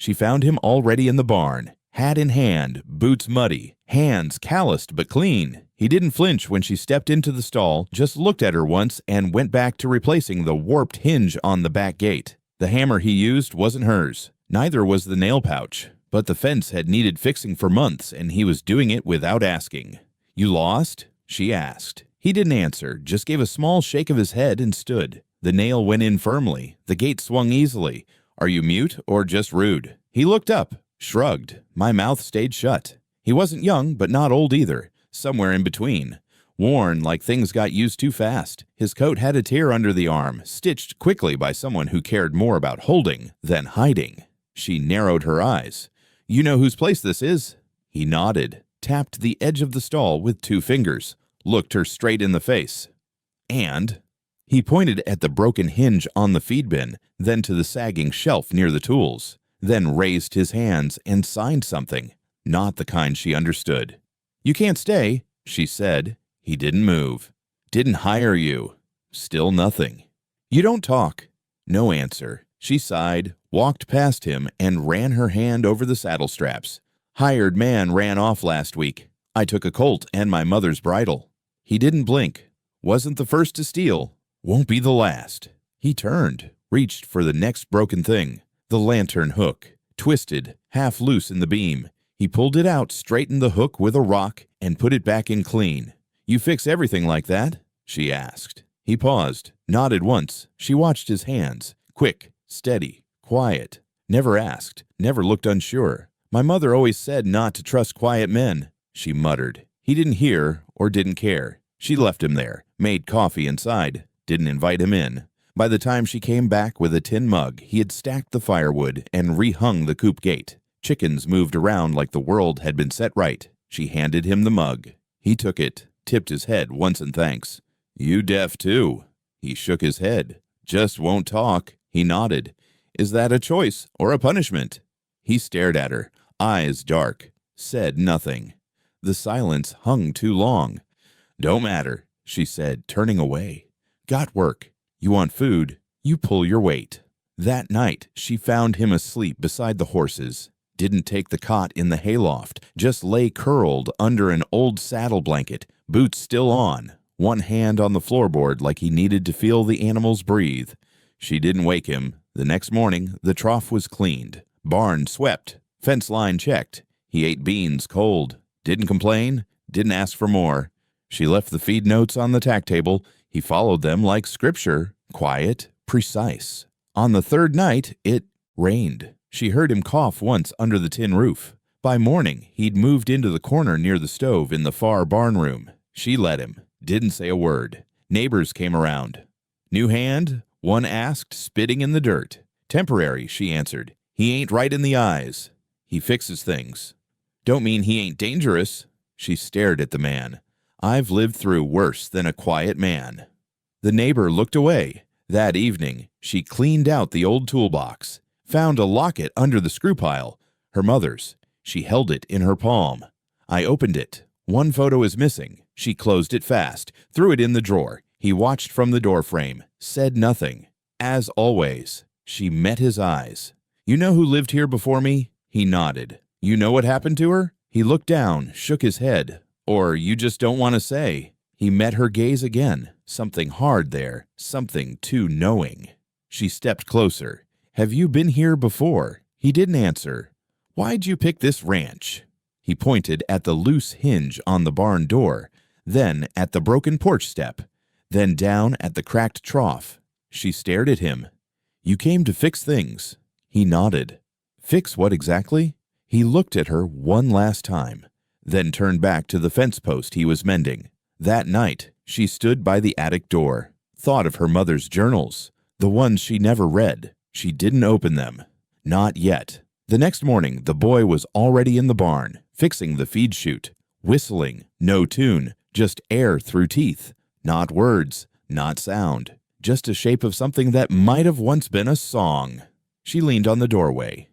She found him already in the barn, hat in hand, boots muddy, hands calloused but clean. He didn't flinch when she stepped into the stall, just looked at her once and went back to replacing the warped hinge on the back gate. The hammer he used wasn't hers. Neither was the nail pouch. But the fence had needed fixing for months, and he was doing it without asking. "You lost?" she asked. He didn't answer, just gave a small shake of his head and stood. The nail went in firmly. The gate swung easily. "Are you mute or just rude?" He looked up, shrugged. My mouth stayed shut. He wasn't young, but not old either. Somewhere in between. Worn like things got used too fast. His coat had a tear under the arm, stitched quickly by someone who cared more about holding than hiding. She narrowed her eyes. "You know whose place this is?" He nodded, tapped the edge of the stall with 2 fingers, looked her straight in the face. "And?" He pointed at the broken hinge on the feed bin, then to the sagging shelf near the tools, then raised his hands and signed something, not the kind she understood. "You can't stay," she said. He didn't move. "Didn't hire you." Still nothing. "You don't talk." No answer. She sighed, walked past him, and ran her hand over the saddle straps. "Hired man ran off last week. I took a colt and my mother's bridle." He didn't blink. "Wasn't the first to steal. Won't be the last." He turned, reached for the next broken thing. The lantern hook, twisted, half loose in the beam. He pulled it out, straightened the hook with a rock, and put it back in clean. "You fix everything like that?" she asked. He paused, nodded once. She watched his hands. Quick, steady, quiet. Never asked, never looked unsure. "My mother always said not to trust quiet men," she muttered. He didn't hear or didn't care. She left him there, made coffee inside, didn't invite him in. By the time she came back with a tin mug, he had stacked the firewood and rehung the coop gate. Chickens moved around like the world had been set right. She handed him the mug. He took it, tipped his head once in thanks. "You deaf too?" He shook his head. "Just won't talk." He nodded. "Is that a choice or a punishment?" He stared at her, eyes dark, said nothing. The silence hung too long. "Don't matter," she said, turning away. "Got work. You want food? You pull your weight." That night, she found him asleep beside the horses. Didn't take the cot in the hayloft, just lay curled under an old saddle blanket, boots still on, one hand on the floorboard like he needed to feel the animals breathe. She didn't wake him. The next morning, the trough was cleaned, barn swept, fence line checked. He ate beans cold, didn't complain, didn't ask for more. She left the feed notes on the tack table. He followed them like scripture, quiet, precise. On the 3rd night, it rained. She heard him cough once under the tin roof. By morning, he'd moved into the corner near the stove in the far barn room. She let him, didn't say a word. Neighbors came around. "New hand?" one asked, spitting in the dirt. "Temporary," she answered. "He ain't right in the eyes. He fixes things." "Don't mean he ain't dangerous." She stared at the man. "I've lived through worse than a quiet man." The neighbor looked away. That evening, she cleaned out the old toolbox, found a locket under the screw pile, her mother's. She held it in her palm. I opened it. One photo is missing. She closed it fast, threw it in the drawer. He watched from the doorframe, said nothing. As always, she met his eyes. "You know who lived here before me?" He nodded. "You know what happened to her?" He looked down, shook his head. "Or you just don't want to say." He met her gaze again. Something hard there, something too knowing. She stepped closer. "Have you been here before?" He didn't answer. "Why'd you pick this ranch?" He pointed at the loose hinge on the barn door, then at the broken porch step, then down at the cracked trough. She stared at him. "You came to fix things." He nodded. "Fix what exactly?" He looked at her one last time, then turned back to the fence post he was mending. That night, she stood by the attic door, thought of her mother's journals, the ones she never read. She didn't open them. Not yet. The next morning, the boy was already in the barn, fixing the feed chute, whistling, no tune, just air through teeth. Not words, not sound, just a shape of something that might have once been a song. She leaned on the doorway.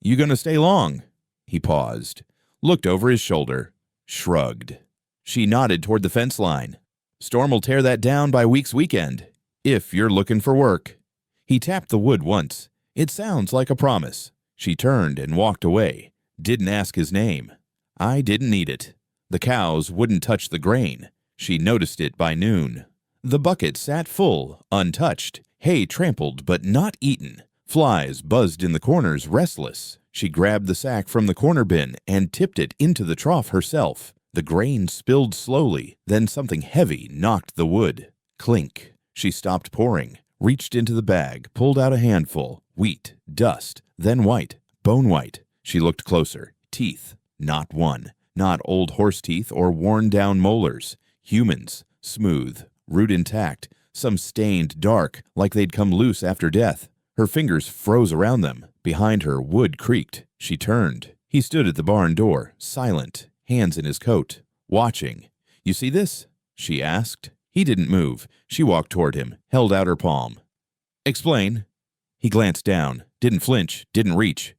"You gonna stay long?" He paused, looked over his shoulder, shrugged. She nodded toward the fence line. "Storm will tear that down by week's weekend, if you're looking for work." He tapped the wood once. "It sounds like a promise." She turned and walked away. Didn't ask his name. I didn't need it. The cows wouldn't touch the grain. She noticed it by noon. The bucket sat full, untouched. Hay trampled but not eaten. Flies buzzed in the corners, restless. She grabbed the sack from the corner bin and tipped it into the trough herself. The grain spilled slowly, then something heavy knocked the wood. Clink. She stopped pouring, reached into the bag, pulled out a handful. Wheat, dust, then white, bone white. She looked closer. Teeth. Not one. Not old horse teeth or worn-down molars. Humans. Smooth. Root intact. Some stained dark, like they'd come loose after death. Her fingers froze around them. Behind her, wood creaked. She turned. He stood at the barn door, silent, hands in his coat, watching. "You see this?" she asked. He didn't move. She walked toward him, held out her palm. "Explain." He glanced down, didn't flinch, didn't reach.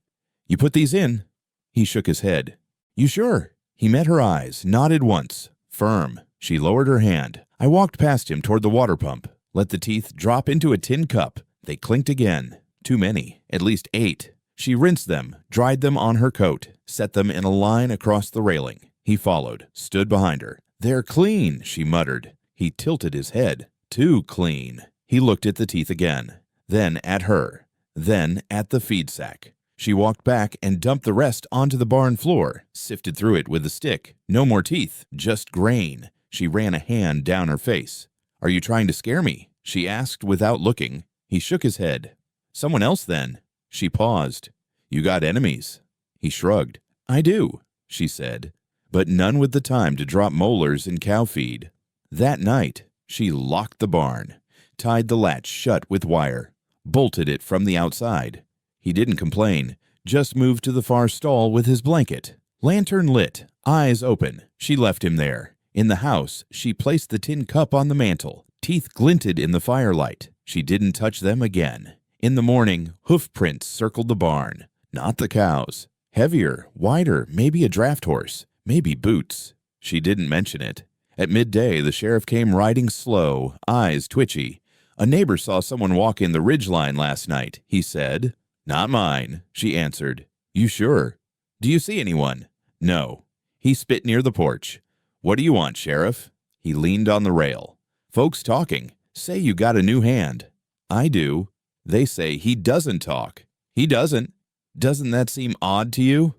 "You put these in?" He shook his head. "You sure?" He met her eyes, nodded once. Firm. She lowered her hand. I walked past him toward the water pump, let the teeth drop into a tin cup. They clinked again. Too many, at least 8. She rinsed them, dried them on her coat, set them in a line across the railing. He followed, stood behind her. "They're clean," she muttered. He tilted his head. "Too clean." He looked at the teeth again, then at her, then at the feed sack. She walked back and dumped the rest onto the barn floor, sifted through it with a stick. No more teeth, just grain. She ran a hand down her face. "Are you trying to scare me?" she asked without looking. He shook his head. "Someone else, then?" She paused. "You got enemies?" He shrugged. "I do," she said, but none with the time to drop molars in cow feed. That night, she locked the barn, tied the latch shut with wire, bolted it from the outside. He didn't complain, just moved to the far stall with his blanket. Lantern lit, eyes open. She left him there. In the house, she placed the tin cup on the mantel. Teeth glinted in the firelight. She didn't touch them again. In the morning, hoof prints circled the barn. Not the cows. Heavier, wider, maybe a draft horse, maybe boots. She didn't mention it. At midday, the sheriff came riding slow, eyes twitchy. "A neighbor saw someone walk in the ridgeline last night," he said. "Not mine," she answered. "You sure?" "Do you see anyone?" "No." He spit near the porch. "What do you want, Sheriff?" He leaned on the rail. "Folks talking. Say you got a new hand." "I do." "They say he doesn't talk." "He doesn't." "Doesn't that seem odd to you?"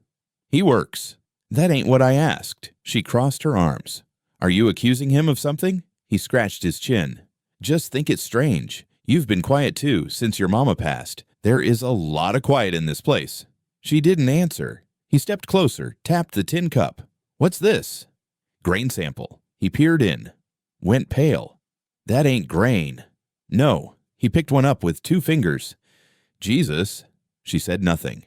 "He works." "That ain't what I asked." She crossed her arms. "Are you accusing him of something?" He scratched his chin. "Just think it's strange. You've been quiet too, since your mama passed. There is a lot of quiet in this place." She didn't answer. He stepped closer, tapped the tin cup. "What's this?" "Grain sample." He peered in. Went pale. "That ain't grain." "No." He picked one up with 2 fingers. "Jesus." She said nothing.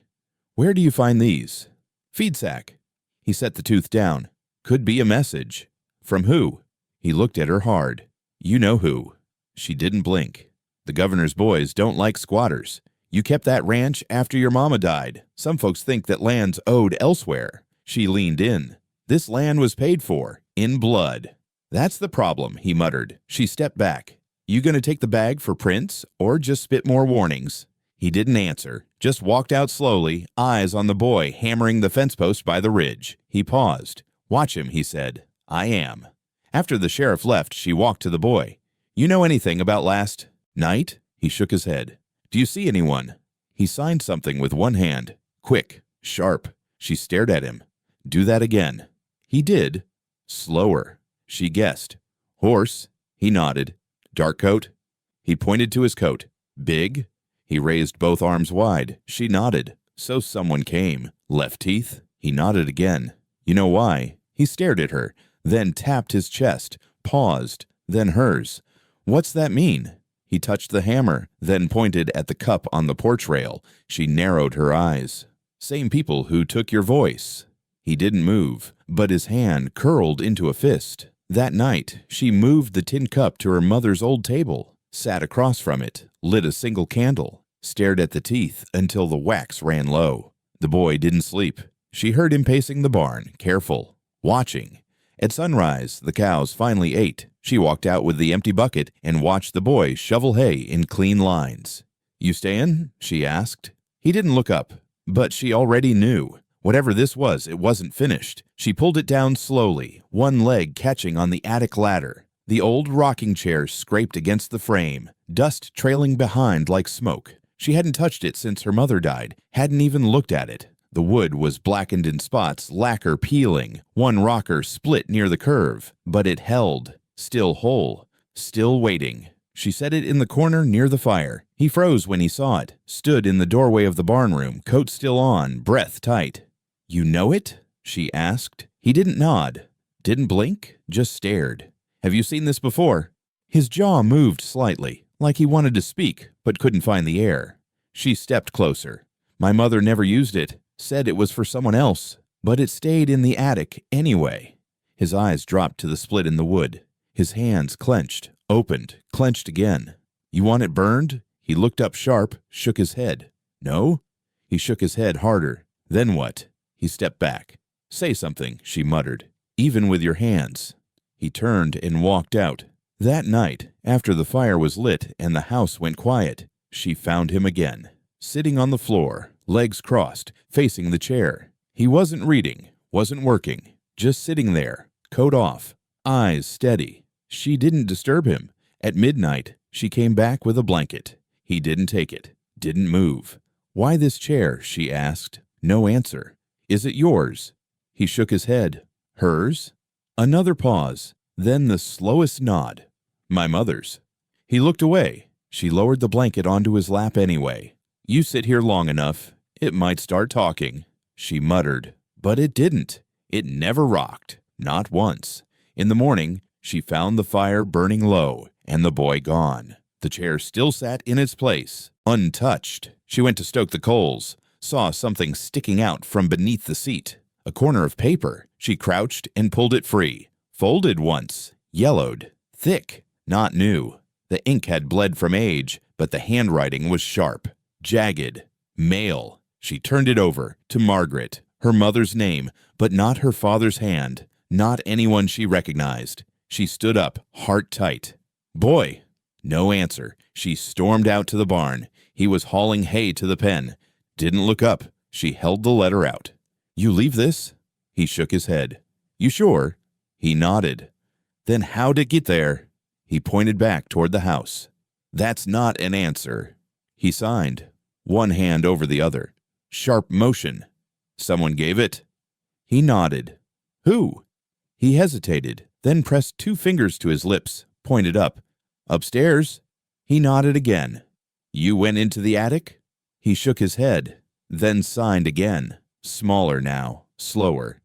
"Where do you find these?" "Feed sack." He set the tooth down. "Could be a message." "From who?" He looked at her hard. "You know who." She didn't blink. "The governor's boys don't like squatters. You kept that ranch after your mama died. Some folks think that land's owed elsewhere." She leaned in. "This land was paid for, in blood." "That's the problem," he muttered. She stepped back. "You gonna take the bag for prints, or just spit more warnings?" He didn't answer, just walked out slowly, eyes on the boy hammering the fence post by the ridge. He paused. "Watch him," he said. "I am." After the sheriff left, she walked to the boy. "You know anything about last night?" He shook his head. "Do you see anyone?" He signed something with one hand. Quick, sharp. She stared at him. "Do that again." He did. Slower. She guessed. "Horse." He nodded. "Dark coat?" He pointed to his coat. "Big?" He raised both arms wide. She nodded. "So someone came. Left teeth?" He nodded again. "You know why?" He stared at her, then tapped his chest, paused, then hers. "What's that mean?" He touched the hammer, then pointed at the cup on the porch rail. She narrowed her eyes. "Same people who took your voice." He didn't move, but his hand curled into a fist. That night, she moved the tin cup to her mother's old table, sat across from it, lit a single candle, stared at the teeth until the wax ran low. The boy didn't sleep. She heard him pacing the barn, careful, watching. At sunrise, the cows finally ate. She walked out with the empty bucket and watched the boy shovel hay in clean lines. "You stayin'?" she asked. He didn't look up. But she already knew. Whatever this was, it wasn't finished. She pulled it down slowly, one leg catching on the attic ladder. The old rocking chair scraped against the frame, dust trailing behind like smoke. She hadn't touched it since her mother died, hadn't even looked at it. The wood was blackened in spots, lacquer peeling. One rocker split near the curve, but it held, still whole, still waiting. She set it in the corner near the fire. He froze when he saw it, stood in the doorway of the barn room, coat still on, breath tight. "You know it?" she asked. He didn't nod, didn't blink, just stared. "Have you seen this before?" His jaw moved slightly, like he wanted to speak, but couldn't find the air. She stepped closer. "My mother never used it, said it was for someone else, but it stayed in the attic anyway." His eyes dropped to the split in the wood. His hands clenched, opened, clenched again. "You want it burned?" He looked up sharp, shook his head. "No?" He shook his head harder. "Then what?" He stepped back. "Say something," she muttered. "Even with your hands." He turned and walked out. That night, after the fire was lit and the house went quiet, she found him again, sitting on the floor, legs crossed, facing the chair. He wasn't reading, wasn't working, just sitting there, coat off, eyes steady. She didn't disturb him. At midnight, she came back with a blanket. He didn't take it, didn't move. "Why this chair?" she asked. No answer. "Is it yours?" He shook his head. "Hers?" Another pause, then the slowest nod. "My mother's." He looked away. She lowered the blanket onto his lap anyway. "You sit here long enough, it might start talking," she muttered. But it didn't. It never rocked, not once. In the morning, she found the fire burning low and the boy gone. The chair still sat in its place, untouched. She went to stoke the coals, saw something sticking out from beneath the seat. A corner of paper. She crouched and pulled it free. Folded once. Yellowed. Thick. Not new. The ink had bled from age, but the handwriting was sharp. Jagged. Mail. She turned it over to Margaret. Her mother's name, but not her father's hand. Not anyone she recognized. She stood up, heart tight. "Boy!" No answer. She stormed out to the barn. He was hauling hay to the pen. Didn't look up. She held the letter out. "You leave this?" He shook his head. "You sure?" He nodded. "Then how'd it get there?" He pointed back toward the house. "That's not an answer." He signed, one hand over the other. Sharp motion. "Someone gave it?" He nodded. "Who?" He hesitated, then pressed 2 fingers to his lips, pointed up. "Upstairs." He nodded again. "You went into the attic?" He shook his head, then signed again, smaller now, slower.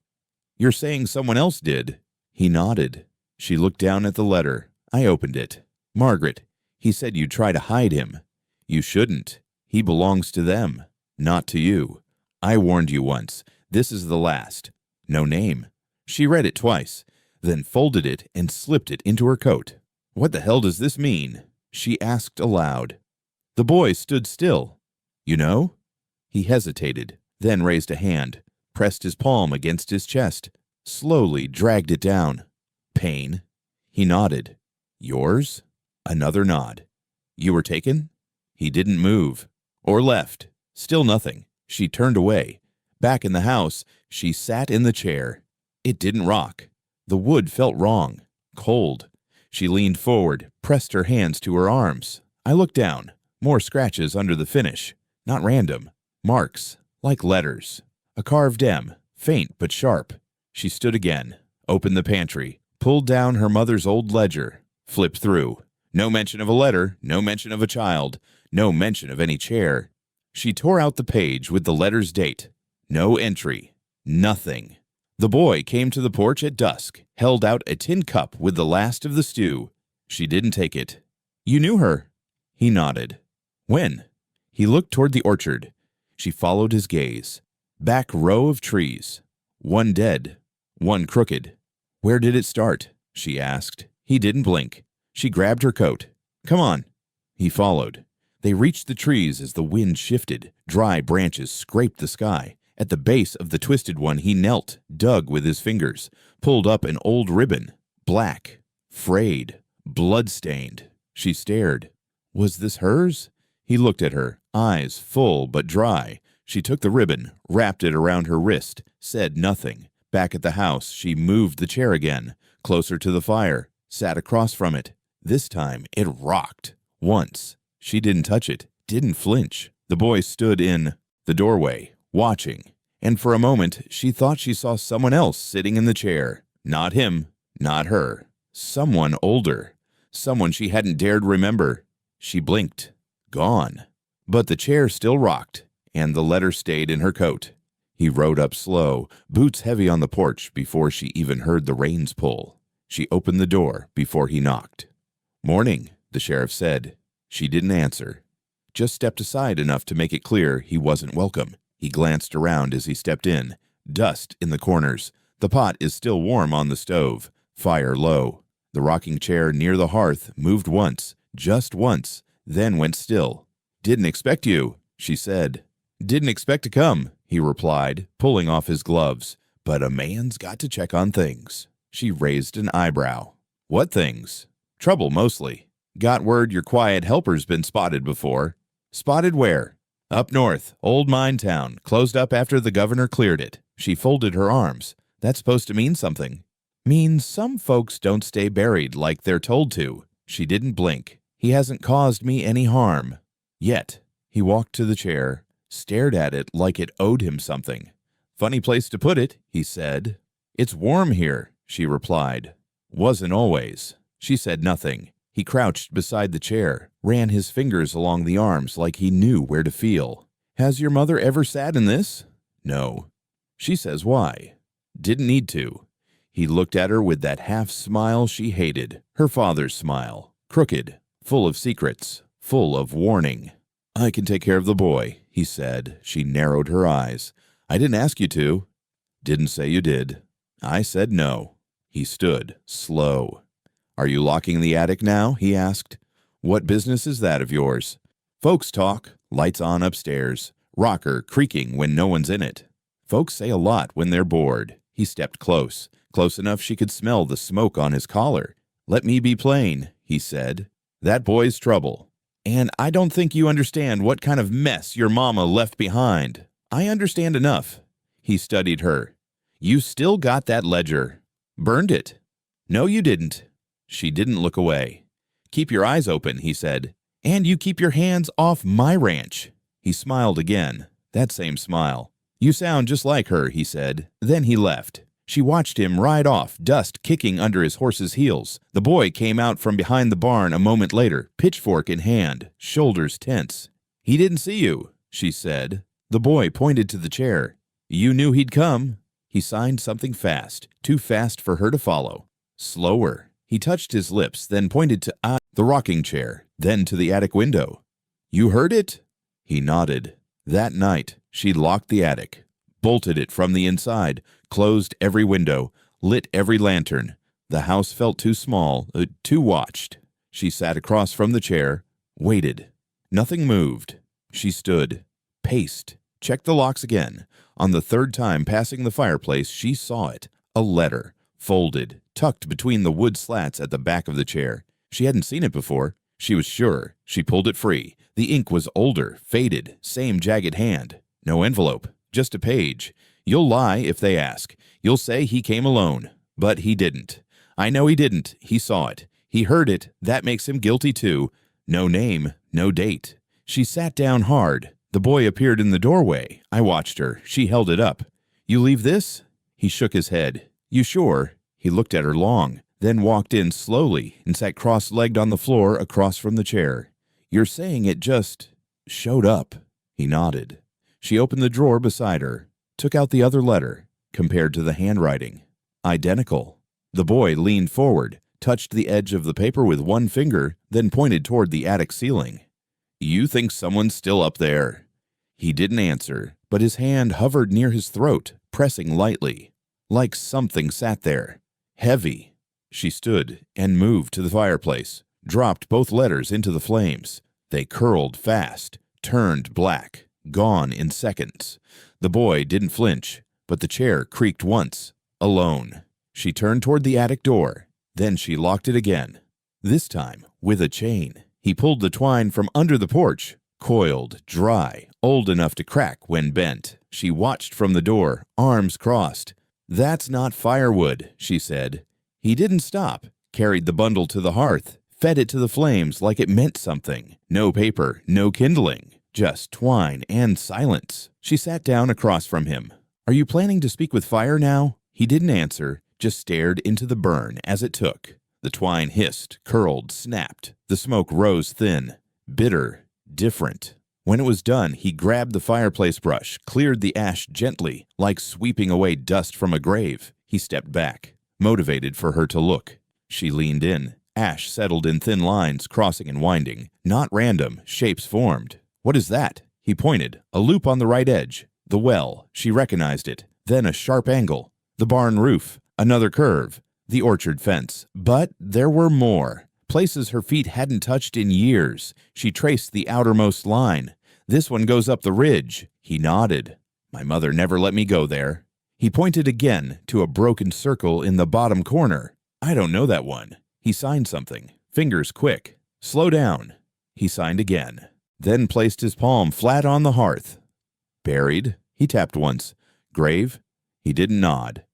"You're saying someone else did?" He nodded. She looked down at the letter. I opened it. "Margaret, he said you'd try to hide him. You shouldn't. He belongs to them, not to you. I warned you once. This is the last. No name." She read it twice, then folded it and slipped it into her coat. "What the hell does this mean?" she asked aloud. The boy stood still. "You know?" He hesitated, then raised a hand, pressed his palm against his chest, slowly dragged it down. "Pain?" He nodded. "Yours?" Another nod. "You were taken?" He didn't move. Or left. Still nothing. She turned away. Back in the house, she sat in the chair. It didn't rock. The wood felt wrong. Cold. She leaned forward, pressed her hands to her arms. I looked down. More scratches under the finish. Not random. Marks. Like letters. A carved M. Faint but sharp. She stood again. Opened the pantry. Pulled down her mother's old ledger. Flipped through. No mention of a letter. No mention of a child. No mention of any chair. She tore out the page with the letter's date. No entry. Nothing. The boy came to the porch at dusk, held out a tin cup with the last of the stew. She didn't take it. "You knew her?" He nodded. "When?" He looked toward the orchard. She followed his gaze. Back row of trees. One dead, one crooked. "Where did it start?" she asked. He didn't blink. She grabbed her coat. "Come on." He followed. They reached the trees as the wind shifted. Dry branches scraped the sky. At the base of the twisted one he knelt, dug with his fingers, pulled up an old ribbon. Black, frayed, blood-stained. She stared. Was this hers? He looked at her, eyes full but dry, She took the ribbon, wrapped it around her wrist, said nothing. Back at the house, she moved the chair again, closer to the fire, sat across from it. This time, it rocked. Once. She didn't touch it, didn't flinch. The boy stood in the doorway, watching, and for a moment, she thought she saw someone else sitting in the chair. Not him, not her. Someone older. Someone she hadn't dared remember. She blinked. Gone. But the chair still rocked, and the letter stayed in her coat. He rode up slow, boots heavy on the porch before she even heard the reins pull. She opened the door before he knocked. "Morning," the sheriff said. She didn't answer. Just stepped aside enough to make it clear he wasn't welcome. He glanced around as he stepped in. Dust in the corners. The pot is still warm on the stove. Fire low. The rocking chair near the hearth moved once, just once, then went still. "Didn't expect you," she said. "Didn't expect to come," he replied, pulling off his gloves. "But a man's got to check on things." She raised an eyebrow. "What things?" "Trouble, mostly. Got word your quiet helper's been spotted before." "Spotted where?" "Up north, old mine town, closed up after the governor cleared it." She folded her arms. "That's supposed to mean something." "Means some folks don't stay buried like they're told to." She didn't blink. "He hasn't caused me any harm. Yet." He walked to the chair, stared at it like it owed him something. "Funny place to put it," he said. "It's warm here," she replied. "Wasn't always." She said nothing. He crouched beside the chair, ran his fingers along the arms like he knew where to feel. "Has your mother ever sat in this?" "No." "She says why." "Didn't need to." He looked at her with that half smile she hated, her father's smile, crooked, full of secrets, full of warning. "I can take care of the boy," he said. She narrowed her eyes. "I didn't ask you to." "Didn't say you did." "I said no." He stood, slow. "Are you locking the attic now?" he asked. "What business is that of yours?" "Folks talk. Lights on upstairs. Rocker creaking when no one's in it." "Folks say a lot when they're bored." He stepped close enough she could smell the smoke on his collar. "Let me be plain," he said. "That boy's trouble. And I don't think you understand what kind of mess your mama left behind." "I understand enough." He studied her. "You still got that ledger." "Burned it." "No, you didn't." She didn't look away. "Keep your eyes open," he said. "And you keep your hands off my ranch." He smiled again, that same smile. "You sound just like her," he said. Then he left. She watched him ride off, dust kicking under his horse's heels. The boy came out from behind the barn a moment later, pitchfork in hand, shoulders tense. "He didn't see you," she said. The boy pointed to the chair. "You knew he'd come." He signed something fast, too fast for her to follow. "Slower." He touched his lips, then pointed to the rocking chair, then to the attic window. "You heard it?" He nodded. That night, she locked the attic, bolted it from the inside, closed every window, lit every lantern. The house felt too small, too watched. She sat across from the chair, waited. Nothing moved. She stood, paced, checked the locks again. On the third time passing the fireplace, she saw it. A letter, folded, tucked between the wood slats at the back of the chair. She hadn't seen it before. She was sure. She pulled it free. The ink was older, faded, same jagged hand. No envelope, just a page. "You'll lie if they ask. You'll say he came alone. But he didn't. I know he didn't. He saw it. He heard it. That makes him guilty too. No name, no date." She sat down hard. The boy appeared in the doorway. I watched her. She held it up. "You leave this?" He shook his head. "You sure?" He looked at her long, then walked in slowly and sat cross-legged on the floor across from the chair. "You're saying it just showed up." He nodded. She opened the drawer beside her, took out the other letter, compared to the handwriting. Identical. The boy leaned forward, touched the edge of the paper with one finger, then pointed toward the attic ceiling. "You think someone's still up there?" He didn't answer, but his hand hovered near his throat, pressing lightly, like something sat there. Heavy. She stood and moved to the fireplace, dropped both letters into the flames. They curled fast, turned black, gone in seconds. The boy didn't flinch, but the chair creaked once, alone. She turned toward the attic door. Then she locked it again, this time with a chain. He pulled the twine from under the porch, Coiled, dry, old enough to crack when bent. She watched from the door, arms crossed. "That's not firewood," she said. He didn't stop, carried the bundle to the hearth, fed it to the flames like it meant something. No paper, no kindling, just twine and silence. She sat down across from him. "Are you planning to speak with fire now?" He didn't answer, just stared into the burn as it took. The twine hissed, curled, snapped. The smoke rose thin, bitter, different. When it was done, he grabbed the fireplace brush, cleared the ash gently, like sweeping away dust from a grave. He stepped back, motivated for her to look. She leaned in. Ash settled in thin lines, crossing and winding. Not random, shapes formed. "What is that?" He pointed. A loop on the right edge. The well. She recognized it. Then a sharp angle. The barn roof. Another curve. The orchard fence. But there were more. Places her feet hadn't touched in years. She traced the outermost line. "This one goes up the ridge." He nodded. "My mother never let me go there." He pointed again to a broken circle in the bottom corner. "I don't know that one." He signed something, fingers quick. "Slow down." He signed again, then placed his palm flat on the hearth. "Buried?" He tapped once. "Grave?" He didn't nod,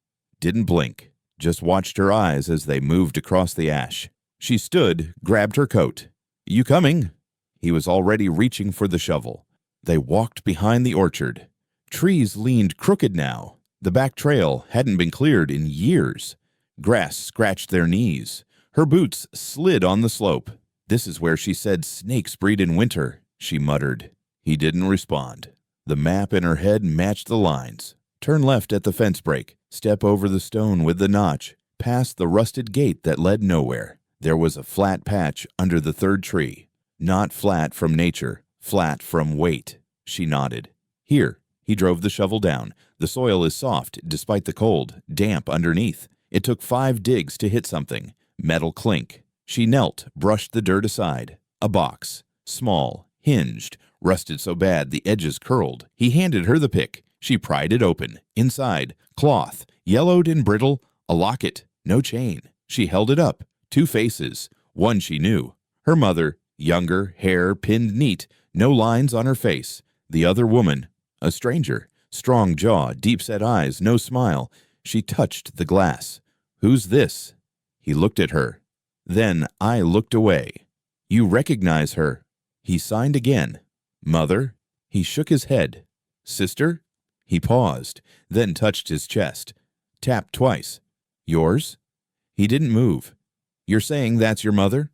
didn't blink, just watched her eyes as they moved across the ash. She stood, grabbed her coat. "You coming?" He was already reaching for the shovel. They walked behind the orchard. Trees leaned crooked now. The back trail hadn't been cleared in years. Grass scratched their knees. Her boots slid on the slope. "This is where she said snakes breed in winter," she muttered. He didn't respond. The map in her head matched the lines. Turn left at the fence break. Step over the stone with the notch. Past the rusted gate that led nowhere. There was a flat patch under the third tree. Not flat from nature, flat from weight. She nodded. "Here." He drove the shovel down. "The soil is soft, despite the cold, damp underneath." It took 5 digs to hit something. Metal clink. She knelt, brushed the dirt aside. A box. Small, hinged, rusted so bad the edges curled. He handed her the pick. She pried it open. Inside, cloth, yellowed and brittle, a locket, no chain. She held it up. 2 faces. One she knew. Her mother, younger, hair pinned neat, no lines on her face. The other woman, a stranger, strong jaw, deep-set eyes, no smile. She touched the glass. "Who's this?" He looked at her. Then I looked away. "You recognize her?" He signed again. "Mother?" He shook his head. "Sister?" He paused, then touched his chest. Tapped twice. "Yours?" He didn't move. "You're saying that's your mother?"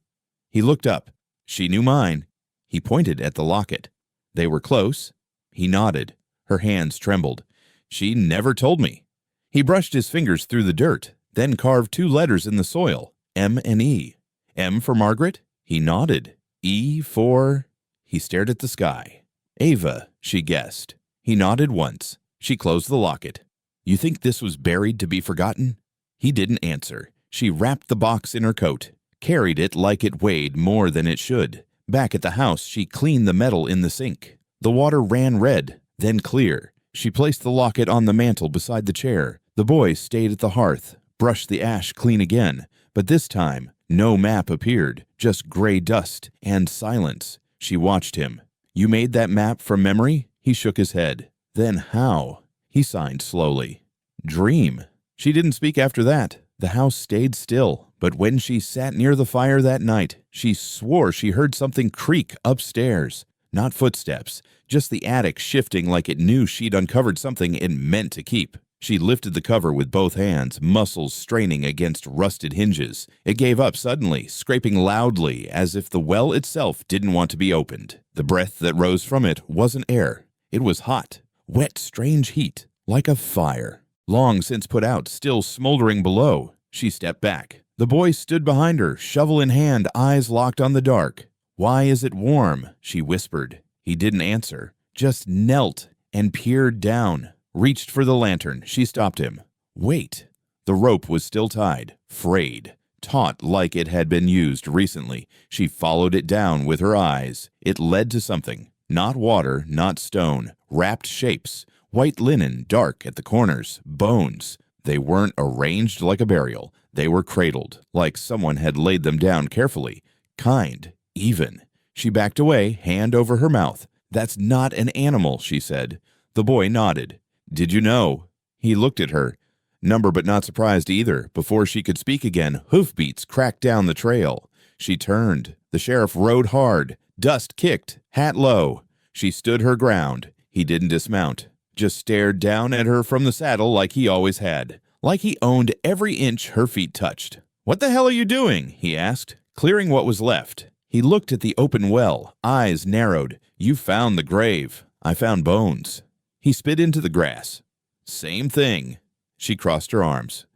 He looked up. She knew mine. He pointed at the locket. "They were close?" He nodded. Her hands trembled. "She never told me." He brushed his fingers through the dirt, then carved 2 letters in the soil, M and E. "M for Margaret?" He nodded. "E for—" He stared at the sky. "Ava," she guessed. He nodded once. She closed the locket. "You think this was buried to be forgotten?" He didn't answer. She wrapped the box in her coat, carried it like it weighed more than it should. Back at the house, she cleaned the metal in the sink. The water ran red, then clear. She placed the locket on the mantel beside the chair. The boy stayed at the hearth, brushed the ash clean again. But this time, no map appeared, just gray dust and silence. She watched him. "You made that map from memory?" He shook his head. "Then how?" He signed slowly. "Dream." She didn't speak after that. The house stayed still, but when she sat near the fire that night, she swore she heard something creak upstairs. Not footsteps, just the attic shifting like it knew she'd uncovered something it meant to keep. She lifted the cover with both hands, muscles straining against rusted hinges. It gave up suddenly, scraping loudly as if the well itself didn't want to be opened. The breath that rose from it wasn't air. It was hot, wet, strange heat, like a fire. Long since put out, still smoldering below. She stepped back. The boy stood behind her, shovel in hand, eyes locked on the dark. "Why is it warm?" she whispered. He didn't answer, just knelt and peered down. Reached for the lantern. She stopped him. "Wait." The rope was still tied, frayed, taut like it had been used recently. She followed it down with her eyes. It led to something. Not water, not stone. Wrapped shapes. White linen, dark at the corners. Bones. They weren't arranged like a burial. They were cradled, like someone had laid them down carefully. Kind, even. She backed away, hand over her mouth. "That's not an animal," she said. The boy nodded. "Did you know?" He looked at her, number but not surprised either. Before she could speak again, hoofbeats cracked down the trail. She turned. The sheriff rode hard. Dust kicked, hat low. She stood her ground. He didn't dismount, just stared down at her from the saddle like he always had, like he owned every inch her feet touched. "What the hell are you doing?" he asked, clearing what was left. He looked at the open well, eyes narrowed. "You found the grave. I found bones." He spit into the grass. "Same thing." She crossed her arms.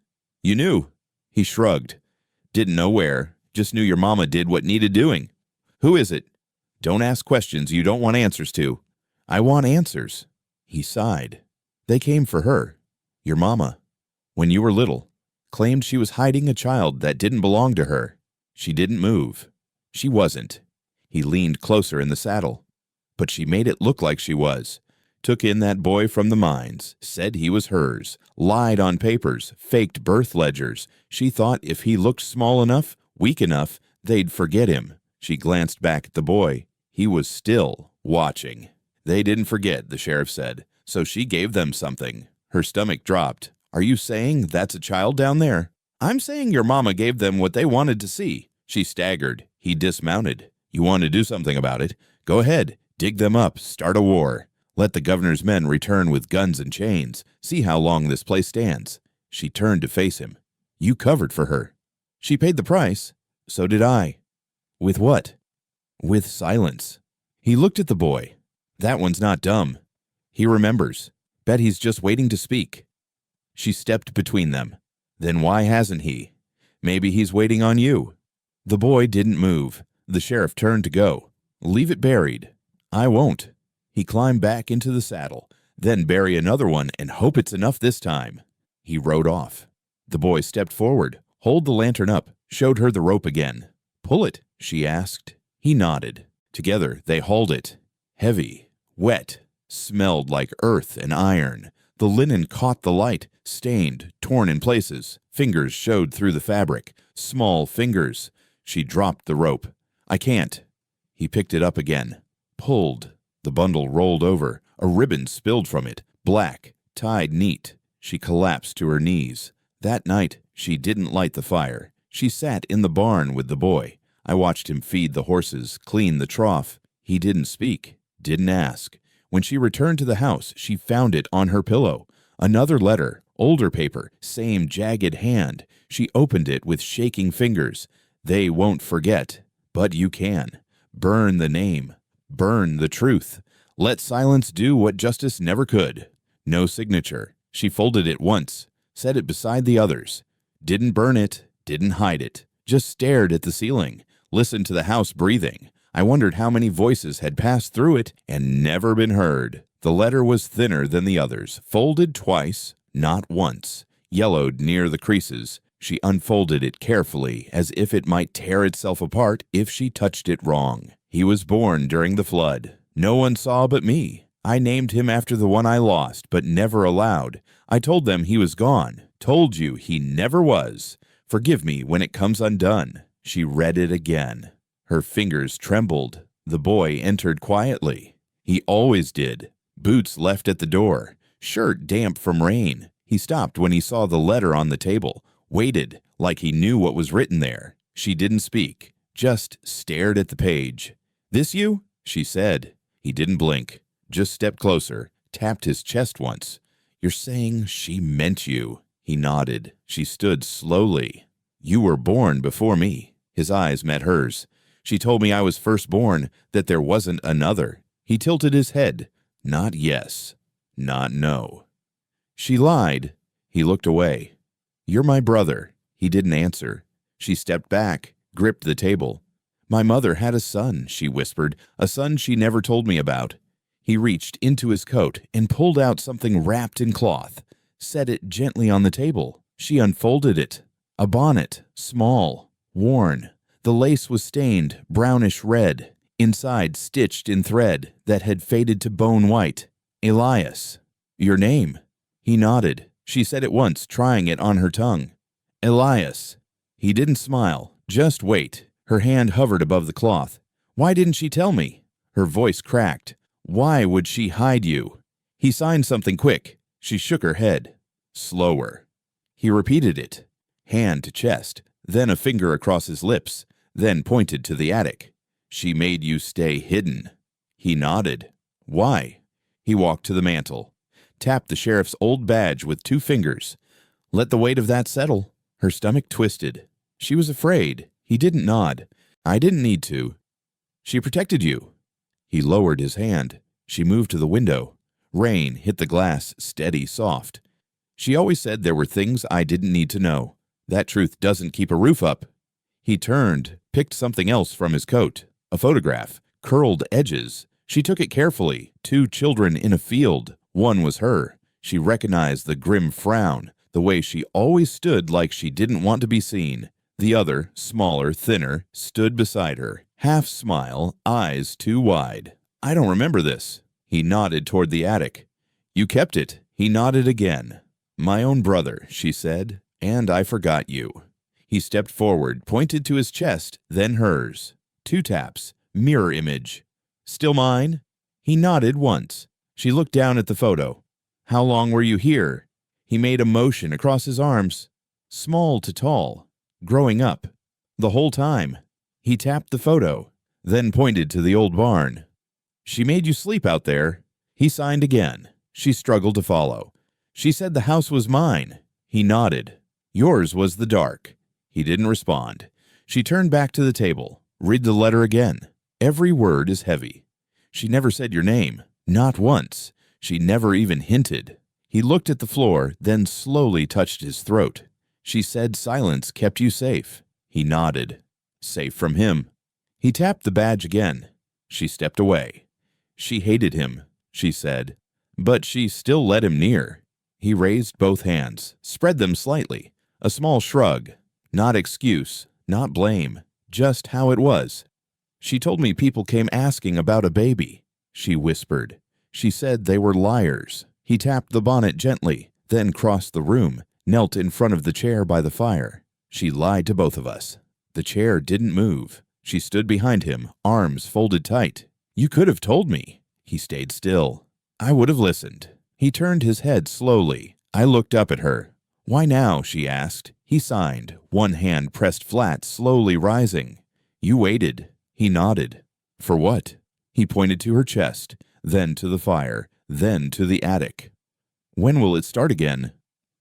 "You knew." He shrugged. "Didn't know where. Just knew your mama did what needed doing." "Who is it?" "Don't ask questions you don't want answers to." "I want answers." He sighed. "They came for her. Your mama. When you were little. Claimed she was hiding a child that didn't belong to her. She didn't move. She wasn't." He leaned closer in the saddle. "But she made it look like she was. Took in that boy from the mines, said he was hers, lied on papers, faked birth ledgers. She thought if he looked small enough, weak enough, they'd forget him." She glanced back at the boy. He was still watching. "They didn't forget," the sheriff said, "so she gave them something." Her stomach dropped. "Are you saying that's a child down there?" "I'm saying your mama gave them what they wanted to see." She staggered. He dismounted. "You want to do something about it? Go ahead. Dig them up. Start a war. Let the governor's men return with guns and chains. See how long this place stands." She turned to face him. "You covered for her." "She paid the price." "So did I." "With what?" "With silence." He looked at the boy. "That one's not dumb. He remembers. Bet he's just waiting to speak." She stepped between them. "Then why hasn't he? Maybe he's waiting on you." The boy didn't move. The sheriff turned to go. "Leave it buried." "I won't." He climbed back into the saddle. "Then bury another one and hope it's enough this time." He rode off. The boy stepped forward, hold the lantern up, showed her the rope again. "Pull it," she asked. He nodded. Together they hauled it. Heavy, wet, smelled like earth and iron. The linen caught the light, stained, torn in places. Fingers showed through the fabric. Small fingers. She dropped the rope. "I can't." He picked it up again. Pulled. The bundle rolled over. A ribbon spilled from it, black, tied neat. She collapsed to her knees. That night, she didn't light the fire. She sat in the barn with the boy. I watched him feed the horses, clean the trough. He didn't speak, didn't ask. When she returned to the house, she found it on her pillow. Another letter, older paper, same jagged hand. She opened it with shaking fingers. "They won't forget, but you can. Burn the name. Burn the truth. Let silence do what justice never could." No signature. She folded it once, set it beside the others. Didn't burn it, didn't hide it. Just stared at the ceiling, listened to the house breathing. I wondered how many voices had passed through it and never been heard. The letter was thinner than the others, folded twice, not once, yellowed near the creases. She unfolded it carefully, as if it might tear itself apart if she touched it wrong. "He was born during the flood. No one saw but me. I named him after the one I lost, but never allowed. I told them he was gone. Told you he never was. Forgive me when it comes undone." She read it again. Her fingers trembled. The boy entered quietly. He always did. Boots left at the door. Shirt damp from rain. He stopped when he saw the letter on the table. Waited, like he knew what was written there. She didn't speak, just stared at the page. "This you?" she said. He didn't blink, just stepped closer, tapped his chest once. "You're saying she meant you." He nodded. She stood slowly. "You were born before me." His eyes met hers. "She told me I was firstborn, that there wasn't another." He tilted his head. Not yes, not no. She lied. He looked away. "You're my brother." He didn't answer. She stepped back, gripped the table. "My mother had a son," she whispered, "a son she never told me about." He reached into his coat and pulled out something wrapped in cloth, set it gently on the table. She unfolded it. A bonnet, small, worn. The lace was stained brownish red, inside stitched in thread that had faded to bone white. "Elias." "Your name?" He nodded. She said it once, trying it on her tongue. "Elias." He didn't smile. "Just wait." Her hand hovered above the cloth. Why didn't she tell me? Her voice cracked. Why would she hide you? He signed something quick. She shook her head. Slower. He repeated it. Hand to chest, then a finger across his lips, then pointed to the attic. She made you stay hidden. He nodded. Why? He walked to the mantel, tapped the sheriff's old badge with 2 fingers. Let the weight of that settle. Her stomach twisted. She was afraid. He didn't nod. I didn't need to. She protected you. He lowered his hand. She moved to the window. Rain hit the glass, steady, soft. She always said there were things I didn't need to know. That truth doesn't keep a roof up. He turned, picked something else from his coat. A photograph, curled edges. She took it carefully. 2 children in a field. One was her. She recognized the grim frown, the way she always stood like she didn't want to be seen. The other, smaller, thinner, stood beside her. Half smile, eyes too wide. I don't remember this. He nodded toward the attic. You kept it. He nodded again. My own brother, she said, and I forgot you. He stepped forward, pointed to his chest, then hers. 2 taps, mirror image. Still mine? He nodded once. She looked down at the photo. How long were you here? He made a motion across his arms. Small to tall. Growing up. The whole time. He tapped the photo, then pointed to the old barn. She made you sleep out there. He signed again. She struggled to follow. She said the house was mine. He nodded. Yours was the dark. He didn't respond. She turned back to the table. Read the letter again. Every word is heavy. She never said your name. Not once. She never even hinted. He looked at the floor, then slowly touched his throat. She said silence kept you safe. He nodded. Safe from him. He tapped the badge again. She stepped away. She hated him, she said, but she still let him near. He raised both hands, spread them slightly. A small shrug. Not excuse, not blame, just how it was. She told me people came asking about a baby. She whispered. She said they were liars. He tapped the bonnet gently, then crossed the room, knelt in front of the chair by the fire. She lied to both of us. The chair didn't move. She stood behind him, arms folded tight. You could have told me. He stayed still. I would have listened. He turned his head slowly. I looked up at her. Why now? She asked. He signed, one hand pressed flat, slowly rising. You waited. He nodded. For what? He pointed to her chest, then to the fire, then to the attic. When will it start again?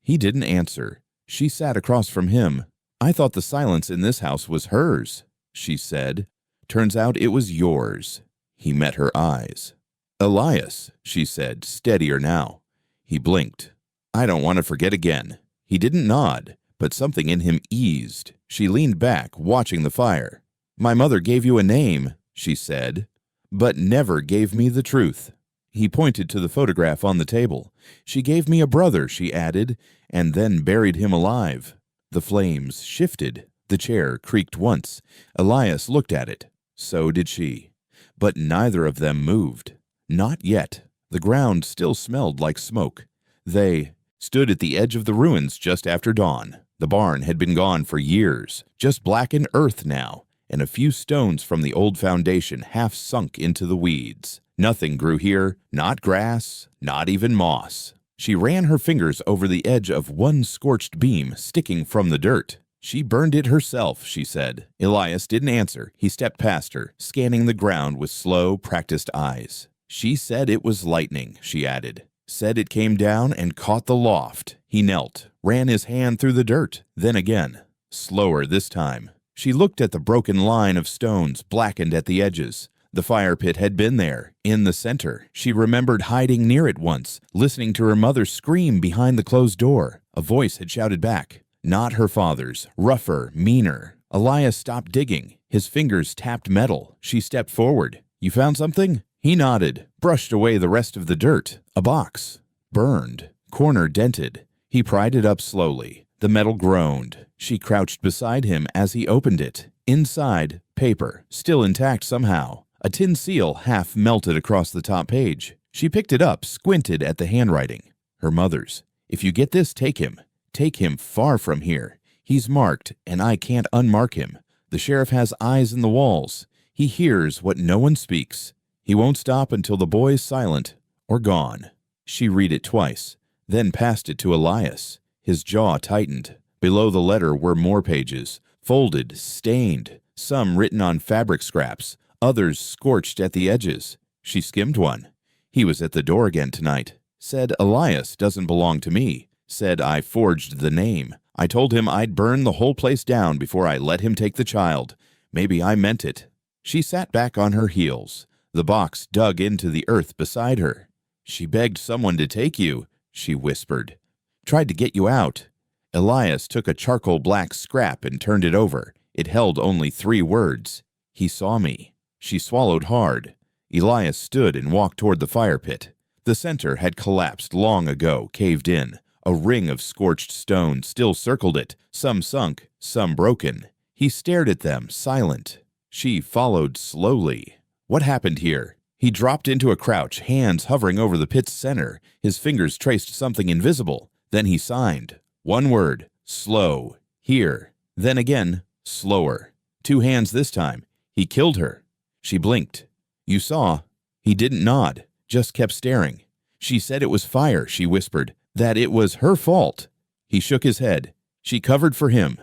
He didn't answer. She sat across from him. I thought the silence in this house was hers, she said. Turns out it was yours. He met her eyes. Elias, she said, steadier now. He blinked. I don't want to forget again. He didn't nod, but something in him eased. She leaned back, watching the fire. My mother gave you a name, she said, but never gave me the truth. He pointed to the photograph on the table. She gave me a brother, she added, and then buried him alive. The flames shifted. The chair creaked once. Elias looked at it. So did she. But neither of them moved. Not yet. The ground still smelled like smoke. They stood at the edge of the ruins just after dawn. The barn had been gone for years, just blackened earth now, and a few stones from the old foundation half sunk into the weeds. Nothing grew here, not grass, not even moss. She ran her fingers over the edge of one scorched beam sticking from the dirt. She burned it herself, she said. Elias didn't answer. He stepped past her, scanning the ground with slow, practiced eyes. She said it was lightning, she added. Said it came down and caught the loft. He knelt, ran his hand through the dirt, then again. Slower this time. She looked at the broken line of stones, blackened at the edges. The fire pit had been there, in the center. She remembered hiding near it once, listening to her mother scream behind the closed door. A voice had shouted back. Not her father's, rougher, meaner. Elias stopped digging. His fingers tapped metal. She stepped forward. You found something? He nodded, brushed away the rest of the dirt. A box. Burned. Corner dented. He pried it up slowly. The metal groaned. She crouched beside him as he opened it. Inside, paper, still intact somehow. A tin seal half melted across the top page. She picked it up, squinted at the handwriting. Her mother's. If you get this, take him. Take him far from here. He's marked, and I can't unmark him. The sheriff has eyes in the walls. He hears what no one speaks. He won't stop until the boy is silent or gone. She read it twice, then passed it to Elias. His jaw tightened. Below the letter were more pages, folded, stained, some written on fabric scraps, others scorched at the edges. She skimmed one. He was at the door again tonight. Said Elias doesn't belong to me. Said I forged the name. I told him I'd burn the whole place down before I let him take the child. Maybe I meant it. She sat back on her heels. The box dug into the earth beside her. She begged someone to take you, she whispered. Tried to get you out. Elias took a charcoal black scrap and turned it over. It held only 3 words. He saw me. She swallowed hard. Elias stood and walked toward the fire pit. The center had collapsed long ago, caved in. A ring of scorched stone still circled it, some sunk, some broken. He stared at them, silent. She followed slowly. What happened here? He dropped into a crouch, hands hovering over the pit's center. His fingers traced something invisible. Then he signed. 1 word, slow, here. Then again, slower. 2 hands this time. He killed her. She blinked. You saw? He didn't nod, just kept staring. She said it was fire, she whispered, that it was her fault. He shook his head. She covered for him.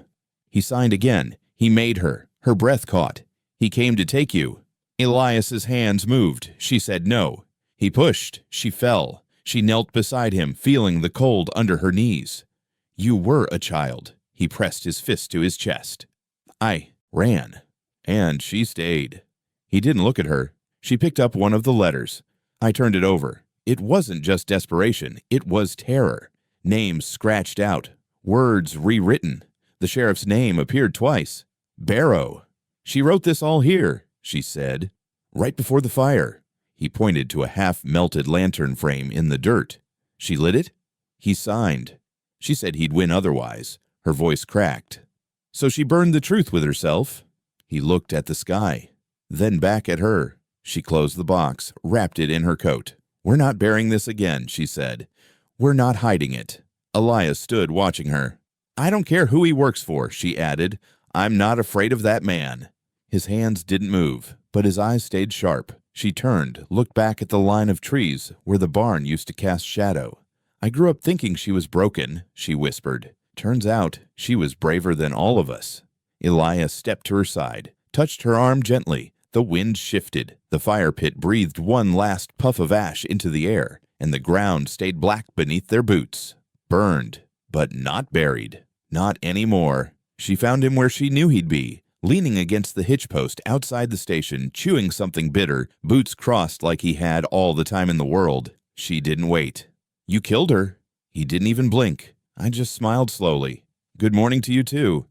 He signed again. He made her. Her breath caught. He came to take you. Elias's hands moved. She said no. He pushed. She fell. She knelt beside him, feeling the cold under her knees. You were a child. He pressed his fist to his chest. I ran. And she stayed. He didn't look at her. She picked up one of the letters. I turned it over. It wasn't just desperation. It was terror. Names scratched out. Words rewritten. The sheriff's name appeared twice. Barrow. She wrote this all here, she said. Right before the fire. He pointed to a half-melted lantern frame in the dirt. She lit it. He signed. She said he'd win otherwise. Her voice cracked. So she burned the truth with herself. He looked at the sky, then back at her. She closed the box, wrapped it in her coat. We're not bearing this again, she said. We're not hiding it. Elias stood watching her. I don't care who he works for, she added. I'm not afraid of that man. His hands didn't move, but his eyes stayed sharp. She turned, looked back at the line of trees where the barn used to cast shadow. I grew up thinking she was broken, she whispered. Turns out she was braver than all of us. Elias stepped to her side, touched her arm gently. The wind shifted. The fire pit breathed one last puff of ash into the air, and the ground stayed black beneath their boots. Burned, but not buried. Not anymore. She found him where she knew he'd be, leaning against the hitch post outside the station, chewing something bitter, boots crossed like he had all the time in the world. She didn't wait. You killed her. He didn't even blink. I just smiled slowly. Good morning to you, too.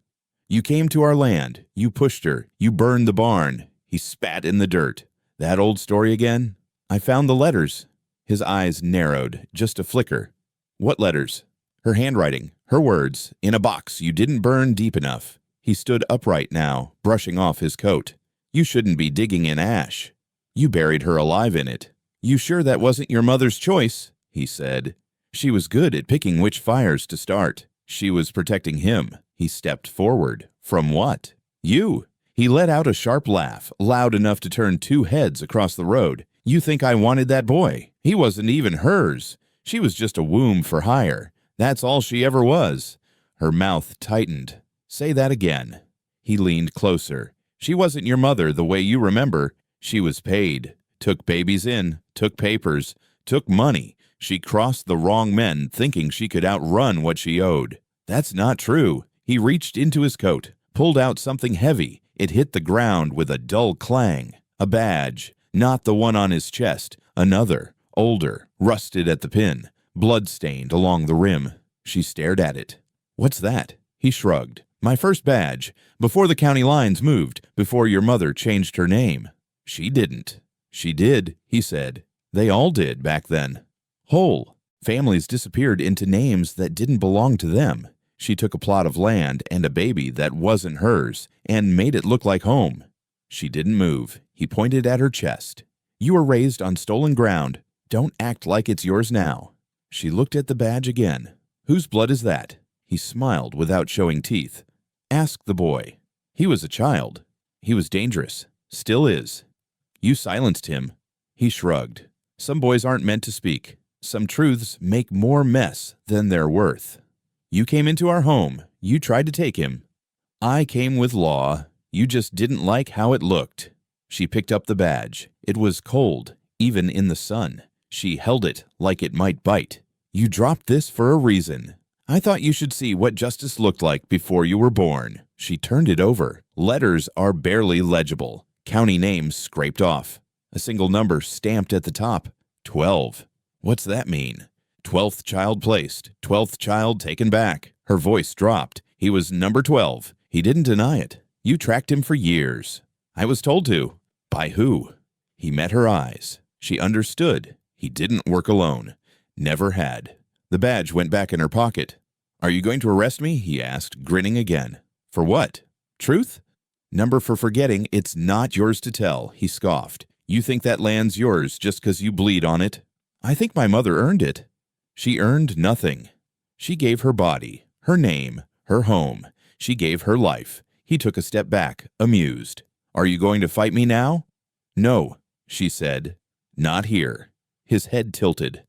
You came to our land. You pushed her. You burned the barn. He spat in the dirt. That old story again? I found the letters. His eyes narrowed, just a flicker. What letters? Her handwriting, her words, in a box you didn't burn deep enough. He stood upright now, brushing off his coat. You shouldn't be digging in ash. You buried her alive in it. You sure that wasn't your mother's choice? He said. She was good at picking which fires to start. She was protecting him. He stepped forward. From what? You. He let out a sharp laugh, loud enough to turn 2 heads across the road. You think I wanted that boy? He wasn't even hers. She was just a womb for hire. That's all she ever was. Her mouth tightened. Say that again. He leaned closer. She wasn't your mother the way you remember. She was paid. Took babies in. Took papers. Took money. She crossed the wrong men, thinking she could outrun what she owed. That's not true. He reached into his coat, pulled out something heavy. It hit the ground with a dull clang. A badge. Not the one on his chest. Another. Older. Rusted at the pin. Blood-stained along the rim. She stared at it. What's that? He shrugged. My first badge. Before the county lines moved. Before your mother changed her name. She didn't. She did, he said. They all did back then. Whole. Families disappeared into names that didn't belong to them. She took a plot of land and a baby that wasn't hers and made it look like home. She didn't move. He pointed at her chest. You were raised on stolen ground. Don't act like it's yours now. She looked at the badge again. Whose blood is that? He smiled without showing teeth. Ask the boy. He was a child. He was dangerous. Still is. You silenced him. He shrugged. Some boys aren't meant to speak. Some truths make more mess than they're worth. You came into our home. You tried to take him. I came with law. You just didn't like how it looked. She picked up the badge. It was cold, even in the sun. She held it like it might bite. You dropped this for a reason. I thought you should see what justice looked like before you were born. She turned it over. Letters are barely legible. County names scraped off. A single number stamped at the top. 12. What's that mean? 12th child placed. 12th child taken back. Her voice dropped. He was number 12. He didn't deny it. You tracked him for years. I was told to. By who? He met her eyes. She understood. He didn't work alone. Never had. The badge went back in her pocket. Are you going to arrest me? He asked, grinning again. For what? Truth? Number for forgetting it's not yours to tell, he scoffed. You think that land's yours just 'cause you bleed on it? I think my mother earned it. She earned nothing. She gave her body, her name, her home. She gave her life. He took a step back, amused. Are you going to fight me now? No, she said. Not here. His head tilted.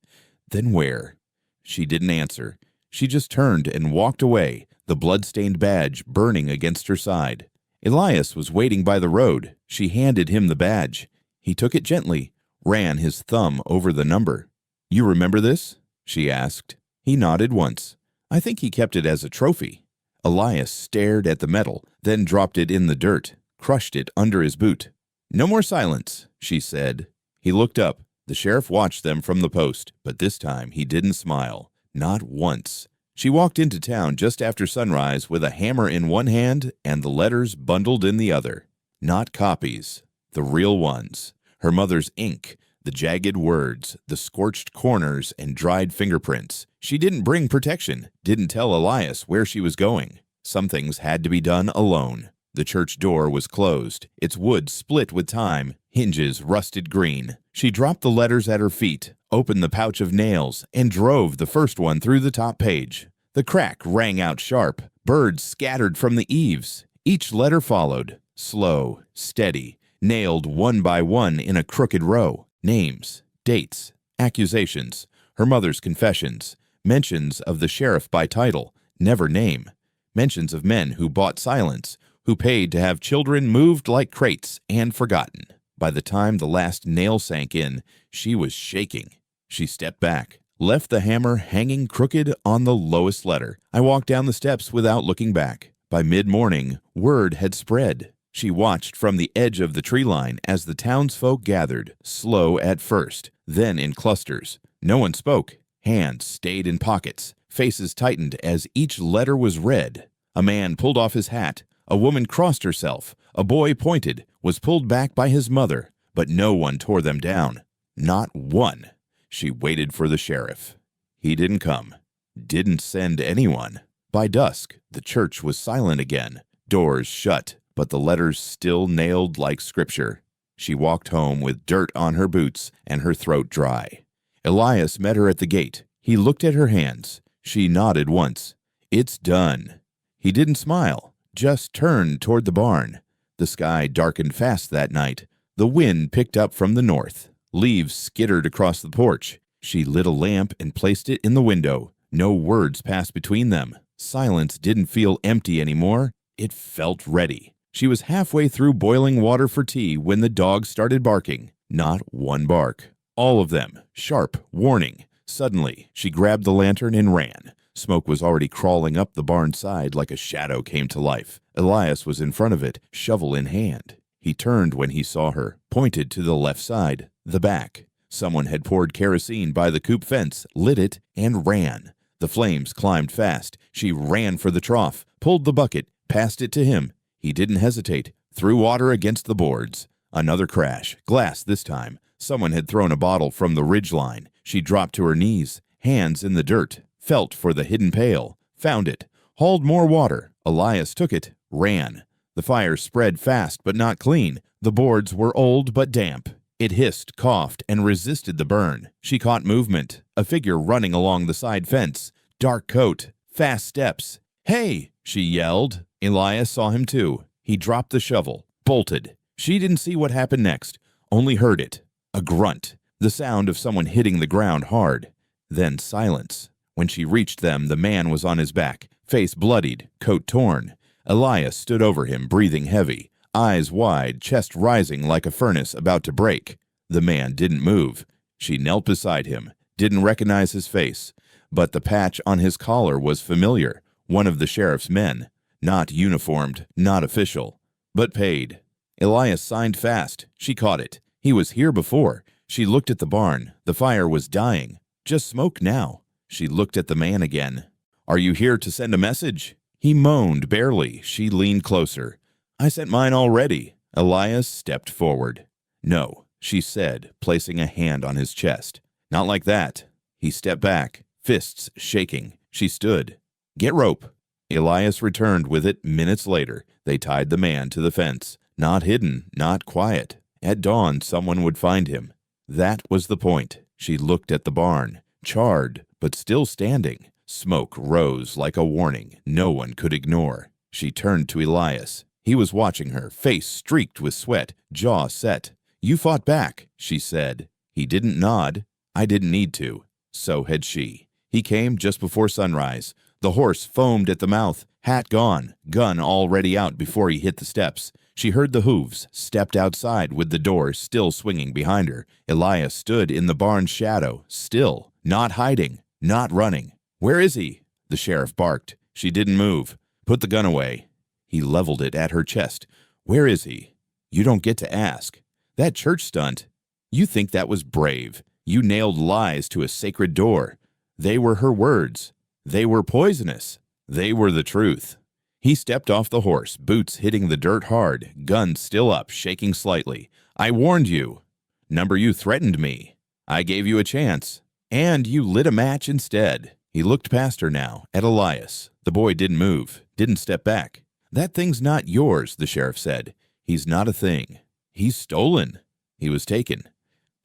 Then where? She didn't answer. She just turned and walked away, the blood-stained badge burning against her side. Elias was waiting by the road. She handed him the badge. He took it gently, ran his thumb over the number. You remember this? She asked. He nodded once. I think he kept it as a trophy. Elias stared at the metal, then dropped it in the dirt, crushed it under his boot. No more silence, she said. He looked up. The sheriff watched them from the post, but this time he didn't smile. Not once. She walked into town just after sunrise with a hammer in one hand and the letters bundled in the other. Not copies. The real ones. Her mother's ink, the jagged words, the scorched corners and dried fingerprints. She didn't bring protection, didn't tell Elias where she was going. Some things had to be done alone. The church door was closed, its wood split with time, hinges rusted green. She dropped the letters at her feet, opened the pouch of nails, and drove the first one through the top page. The crack rang out sharp. Birds scattered from the eaves. Each letter followed, slow, steady, nailed one by one in a crooked row. Names, dates, accusations, her mother's confessions, mentions of the sheriff by title, never name, mentions of men who bought silence, who paid to have children moved like crates and forgotten. By the time the last nail sank in, she was shaking. She stepped back, left the hammer hanging crooked on the lowest letter. I walked down the steps without looking back. By mid-morning, word had spread. She watched from the edge of the tree line as the townsfolk gathered, slow at first, then in clusters. No one spoke. Hands stayed in pockets. Faces tightened as each letter was read. A man pulled off his hat. A woman crossed herself. A boy pointed, was pulled back by his mother, but no one tore them down. Not one. She waited for the sheriff. He didn't come. Didn't send anyone. By dusk, the church was silent again. Doors shut, but the letters still nailed like scripture. She walked home with dirt on her boots and her throat dry. Elias met her at the gate. He looked at her hands. She nodded once. It's done. He didn't smile, just turned toward the barn. The sky darkened fast that night. The wind picked up from the north. Leaves skittered across the porch. She lit a lamp and placed it in the window. No words passed between them. Silence didn't feel empty anymore. It felt ready. She was halfway through boiling water for tea when the dogs started barking. Not one bark. All of them. Sharp warning. Suddenly, she grabbed the lantern and ran. Smoke was already crawling up the barn side like a shadow came to life. Elias was in front of it, shovel in hand. He turned when he saw her, pointed to the left side, the back. Someone had poured kerosene by the coop fence, lit it, and ran. The flames climbed fast. She ran for the trough, pulled the bucket, passed it to him. He didn't hesitate, threw water against the boards. Another crash, glass this time. Someone had thrown a bottle from the ridge line. She dropped to her knees, hands in the dirt, felt for the hidden pail, found it, hauled more water. Elias took it, ran. The fire spread fast but not clean. The boards were old but damp. It hissed, coughed, and resisted the burn. She caught movement, a figure running along the side fence. Dark coat, fast steps. Hey, she yelled. Elias saw him too. He dropped the shovel, bolted. She didn't see what happened next, only heard it. A grunt, the sound of someone hitting the ground hard. Then silence. When she reached them, the man was on his back, face bloodied, coat torn. Elias stood over him, breathing heavy, eyes wide, chest rising like a furnace about to break. The man didn't move. She knelt beside him, didn't recognize his face, but the patch on his collar was familiar, one of the sheriff's men. Not uniformed, not official, but paid. Elias signed fast. She caught it. He was here before. She looked at the barn. The fire was dying. Just smoke now. She looked at the man again. "Are you here to send a message?" He moaned barely. She leaned closer. "I sent mine already." Elias stepped forward. "No," she said, placing a hand on his chest. "Not like that." He stepped back, fists shaking. She stood. "Get rope." Elias returned with it minutes later. They tied the man to the fence. Not hidden, not quiet. At dawn, someone would find him. That was the point. She looked at the barn, charred, but still standing. Smoke rose like a warning no one could ignore. She turned to Elias. He was watching her, face streaked with sweat, jaw set. "You fought back," she said. He didn't nod. I didn't need to. So had she. He came just before sunrise. The horse foamed at the mouth, hat gone, gun already out before he hit the steps. She heard the hooves, stepped outside with the door still swinging behind her. Elias stood in the barn's shadow, still, not hiding, not running. "Where is he?" The sheriff barked. She didn't move. "Put the gun away." He leveled it at her chest. "Where is he?" "You don't get to ask. That church stunt. You think that was brave. You nailed lies to a sacred door. They were her words. They were poisonous. They were the truth." He stepped off the horse, boots hitting the dirt hard, gun still up, shaking slightly. "I warned you. Number, you threatened me. I gave you a chance. And you lit a match instead." He looked past her now, at Elias. The boy didn't move, didn't step back. "That thing's not yours," the sheriff said. "He's not a thing. He's stolen. He was taken."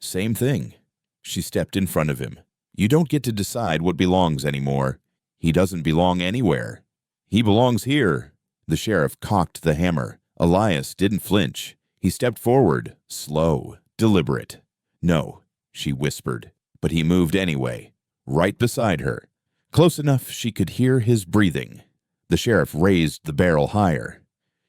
"Same thing." She stepped in front of him. "You don't get to decide what belongs anymore. He doesn't belong anywhere. He belongs here." The sheriff cocked the hammer. Elias didn't flinch. He stepped forward, slow, deliberate. "No," she whispered, but he moved anyway, right beside her, close enough she could hear his breathing. The sheriff raised the barrel higher.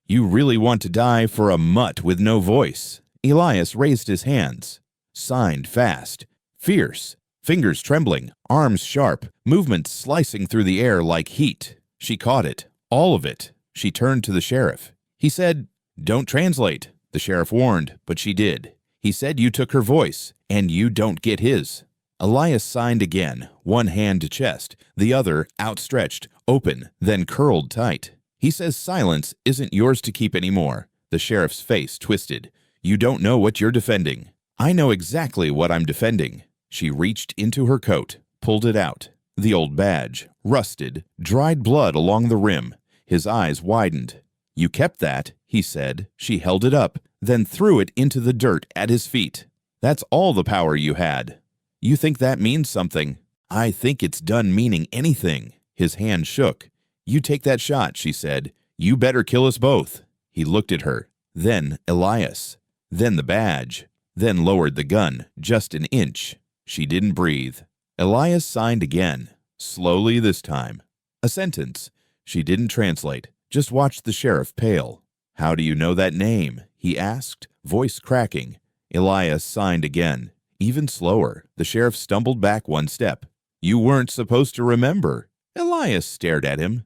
"You really want to die for a mutt with no voice." Elias raised his hands, signed fast, fierce, fingers trembling, arms sharp, movements slicing through the air like heat. She caught it, all of it. She turned to the sheriff. He said, "Don't translate," the sheriff warned, but she did. He said you took her voice, and you don't get his. Elias signed again, one hand to chest, the other outstretched, open, then curled tight. He says silence isn't yours to keep anymore. The sheriff's face twisted. "You don't know what you're defending." "I know exactly what I'm defending." She reached into her coat, pulled it out. The old badge, rusted, dried blood along the rim. His eyes widened. "You kept that," he said. She held it up, then threw it into the dirt at his feet. "That's all the power you had. You think that means something." "I think it's done meaning anything." His hand shook. "You take that shot," she said. "You better kill us both." He looked at her, then Elias, then the badge, then lowered the gun just an inch. She didn't breathe. Elias signed again, slowly this time. A sentence. She didn't translate, just watched the sheriff pale. "How do you know that name?" he asked, voice cracking. Elias signed again, even slower. The sheriff stumbled back one step. "You weren't supposed to remember." Elias stared at him.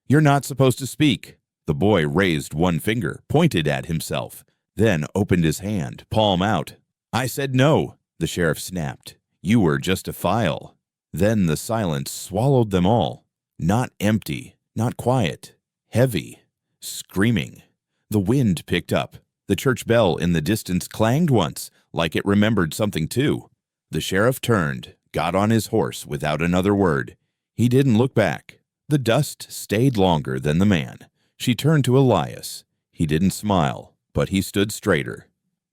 "You're not supposed to speak." The boy raised one finger, pointed at himself, then opened his hand, palm out. "I said no," the sheriff snapped. "You were just a file." Then the silence swallowed them all. Not empty, not quiet, heavy, screaming. The wind picked up. The church bell in the distance clanged once, like it remembered something too. The sheriff turned, got on his horse without another word. He didn't look back. The dust stayed longer than the man. She turned to Elias. He didn't smile, but he stood straighter.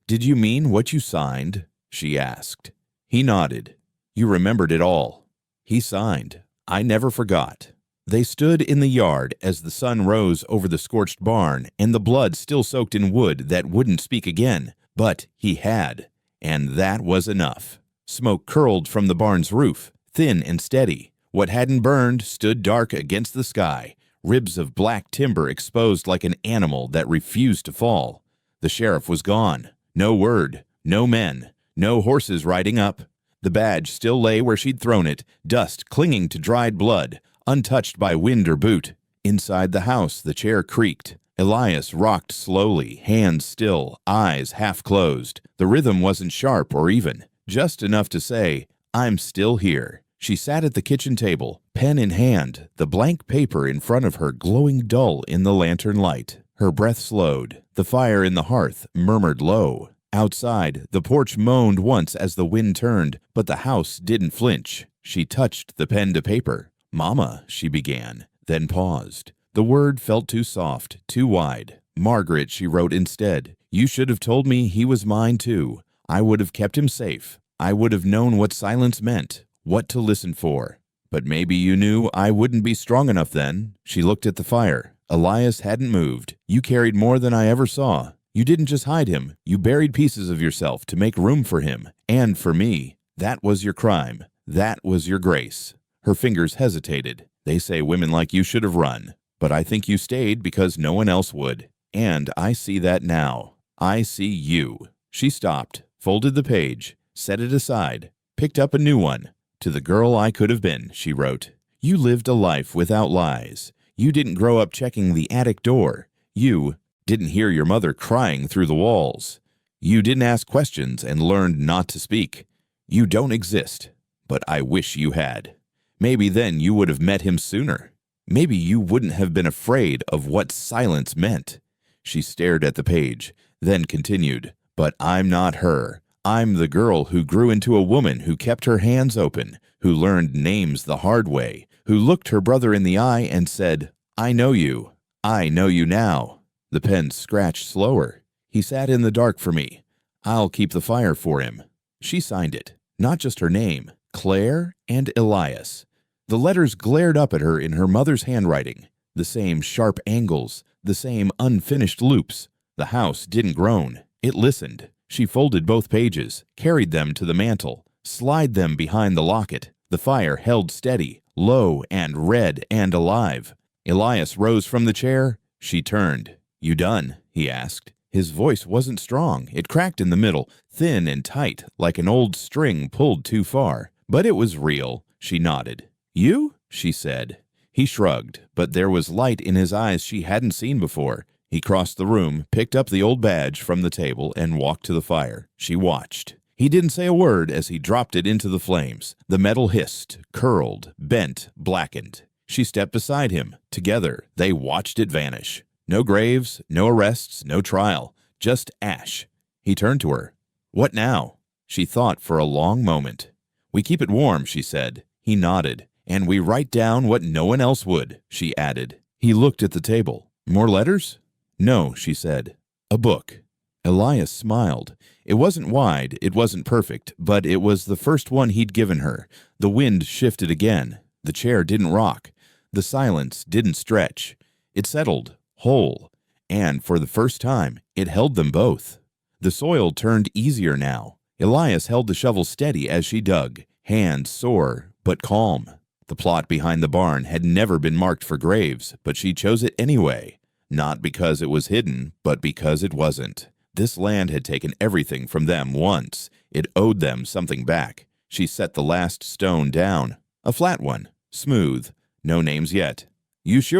"Did you mean what you signed?" she asked. He nodded. "You remembered it all." He signed. "I never forgot." They stood in the yard as the sun rose over the scorched barn and the blood still soaked in wood that wouldn't speak again. But he had, and that was enough. Smoke curled from the barn's roof, thin and steady. What hadn't burned stood dark against the sky, ribs of black timber exposed like an animal that refused to fall. The sheriff was gone. No word, no men, no horses riding up. The badge still lay where she'd thrown it, dust clinging to dried blood, untouched by wind or boot. Inside the house, the chair creaked. Elias rocked slowly, hands still, eyes half closed. The rhythm wasn't sharp or even, just enough to say, "I'm still here." She sat at the kitchen table, pen in hand, the blank paper in front of her glowing dull in the lantern light. Her breath slowed. The fire in the hearth murmured low. Outside, the porch moaned once as the wind turned, but the house didn't flinch. She touched the pen to paper. "Mama," she began, then paused. The word felt too soft, too wide. "Margaret," she wrote instead. "You should have told me he was mine too. I would have kept him safe. I would have known what silence meant, what to listen for. But maybe you knew I wouldn't be strong enough then." She looked at the fire. Elias hadn't moved. "You carried more than I ever saw. You didn't just hide him. You buried pieces of yourself to make room for him. And for me. That was your crime. That was your grace." Her fingers hesitated. "They say women like you should have run. But I think you stayed because no one else would. And I see that now. I see you." She stopped, folded the page, set it aside, picked up a new one. "To the girl I could have been," she wrote. "You lived a life without lies. You didn't grow up checking the attic door. You didn't hear your mother crying through the walls. You didn't ask questions and learned not to speak. You don't exist. But I wish you had. Maybe then you would have met him sooner. Maybe you wouldn't have been afraid of what silence meant." She stared at the page, then continued, "But I'm not her. I'm the girl who grew into a woman who kept her hands open, who learned names the hard way, who looked her brother in the eye and said, 'I know you. I know you now.'" The pen scratched slower. "He sat in the dark for me. I'll keep the fire for him." She signed it, not just her name, Claire and Elias. The letters glared up at her in her mother's handwriting, the same sharp angles, the same unfinished loops. The house didn't groan. It listened. She folded both pages, carried them to the mantel, slid them behind the locket. The fire held steady, low and red and alive. Elias rose from the chair. She turned. "You done?" he asked. His voice wasn't strong. It cracked in the middle, thin and tight, like an old string pulled too far. But it was real. She nodded. "You?" she said. He shrugged, but there was light in his eyes she hadn't seen before. He crossed the room, picked up the old badge from the table, and walked to the fire. She watched. He didn't say a word as he dropped it into the flames. The metal hissed, curled, bent, blackened. She stepped beside him. Together, they watched it vanish. No graves, no arrests, no trial. Just ash. He turned to her. "What now?" She thought for a long moment. "We keep it warm," she said. He nodded. "And we write down what no one else would," she added. He looked at the table. "More letters?" "No," she said. "A book." Elias smiled. It wasn't wide, it wasn't perfect, but it was the first one he'd given her. The wind shifted again. The chair didn't rock. The silence didn't stretch. It settled, whole, and for the first time, it held them both. The soil turned easier now. Elias held the shovel steady as she dug, hands sore but calm. The plot behind the barn had never been marked for graves, but she chose it anyway. Not because it was hidden, but because it wasn't. This land had taken everything from them once. It owed them something back. She set the last stone down. A flat one, smooth, no names yet. "You sure?"